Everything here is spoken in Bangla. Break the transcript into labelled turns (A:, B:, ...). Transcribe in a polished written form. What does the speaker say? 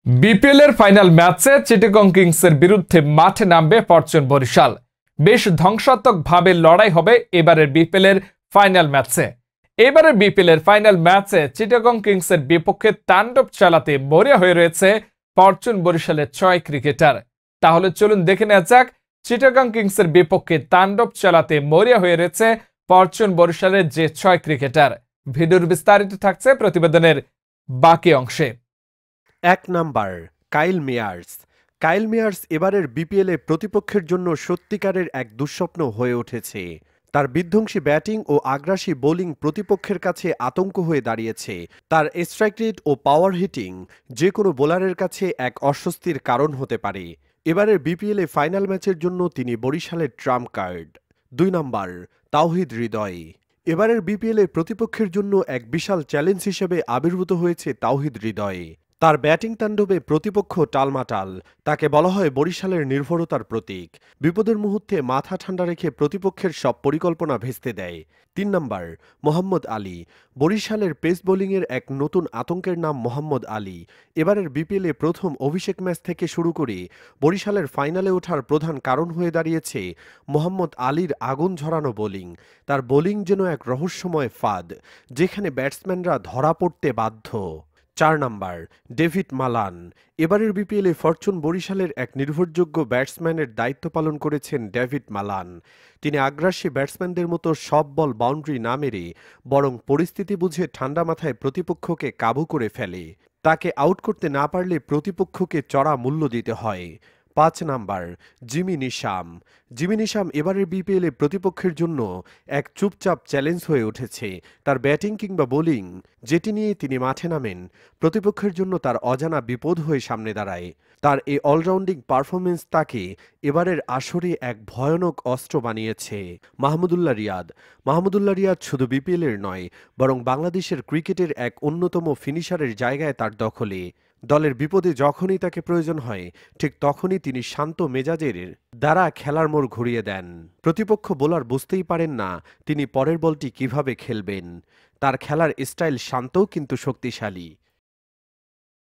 A: বিপিএল এর ফাইনাল ম্যাচে চিটাগং কিংসের বিরুদ্ধে মাঠে নামবে ফরচুন বরিশাল। বেশ ধ্বংসাত্মকভাবে লড়াই হবে এবারের বিপিএল এর ফাইনাল ম্যাচে। এবারের বিপিএল এর ফাইনাল ম্যাচে চিটাগং কিংসের বিপক্ষে তাণ্ডব চালাতে মরিয়া হয়ে রয়েছে ফরচুন বরিশালের 6 ক্রিকেটার। তাহলে চলুন দেখে নেওয়া যাক চিটাগং কিংসের বিপক্ষে তাণ্ডব চালাতে মরিয়া হয়ে রয়েছে ফরচুন বরিশালের যে 6 ক্রিকেটার। ভিডিওর বিস্তারিত থাকছে প্রতিবেদনের বাকি অংশে।
B: 1 নাম্বার কাইল মেয়ার্স। কাইল মেয়ার্স এবারের বিপিএলে প্রতিপক্ষের জন্য সত্যিকারের এক দুঃস্বপ্ন হয়ে উঠেছে। তার বিধ্বংসী ব্যাটিং ও আগ্রাসী বোলিং প্রতিপক্ষের কাছে আতঙ্ক হয়ে দাঁড়িয়েছে। তার স্ট্রাইক রেট ও পাওয়ার হিটিং যে কোনো বোলারের কাছে এক অস্বস্তির কারণ হতে পারে। এবারের বিপিএলে ফাইনাল ম্যাচের জন্য তিনি বরিশালের Trump card. 2 number Towhid Hridoy. এবারের বিপিএলে প্রতিপক্ষের জন্য এক বিশাল চ্যালেঞ্জ হিসেবে আবির্ভূত হয়েছে তাওহিদ হৃদয়। তার ব্যাটিং তাণ্ডবে প্রতিপক্ষ টালমাটাল। তাকে বলা হয় বরিশালের নির্ভরতার প্রতীক। বিপদের মুহূর্তে মাথা ঠান্ডা রেখে প্রতিপক্ষের সব পরিকল্পনা ভেস্তে দেয়। 3 নাম্বার মোহাম্মদ আলী। বরিশালের পেস বোলিংয়ের এক নতুন আতঙ্কের নাম মোহাম্মদ আলী। এবারের বিপিএলে প্রথম অভিষেক ম্যাচ থেকে শুরু করে বরিশালের ফাইনালে ওঠার প্রধান কারণ হয়ে দাঁড়িয়েছে মোহাম্মদ আলীর আগুন ঝরানো বোলিং। তার বোলিং যেন এক রহস্যময় ফাঁদ, যেখানে ব্যাটসম্যানরা ধরা পড়তে বাধ্য। 4 নাম্বার ডেভিড মালান। এবারের বিপিএলে ফরচুন বরিশালের এক নির্ভরযোগ্য ব্যাটসম্যানের দায়িত্ব পালন করেছেন ডেভিড মালান। তিনি আগ্রাসী ব্যাটসম্যানদের মতো সব বল বাউন্ডারি না মেরে বরং পরিস্থিতি বুঝে ঠান্ডা মাথায় প্রতিপক্ষকে কাবু করে ফেলে। তাকে আউট করতে না পারলে প্রতিপক্ষকে চড়া মূল্য দিতে হয়। 5 number Jimmy Neesham. Jimmy Neesham এবারের বিপিএলে প্রতিপক্ষের জন্য এক চুপচাপ চ্যালেঞ্জ হয়ে উঠেছে। তার ব্যাটিং কিংবা বোলিং যেটি নিয়ে তিনি মাঠে নামেন প্রতিপক্ষের জন্য তার অজানা বিপদ হয়ে সামনে দাঁড়ায়। তার এই অলরাউন্ডিং পারফরমেন্স তাকে এবারের আসরে এক ভয়ানক অস্ত্র বানিয়েছে। মাহমুদুল্লাহ রিয়াদ। মাহমুদুল্লাহ রিয়াদ শুধু বিপিএলের নয় বরং বাংলাদেশের ক্রিকেটের এক অন্যতম ফিনিশারের জায়গায় তার দখলে। দলের বিপদে যখনই তাকে প্রয়োজন হয় ঠিক তখনই তিনি শান্ত মেজাজের দ্বারা খেলার মোড় ঘুরিয়ে দেন। প্রতিপক্ষ বোলার বুঝতেই পারেন না তিনি পরের বলটি কিভাবে খেলবেন। তার খেলার স্টাইল শান্ত কিন্তু শক্তিশালী।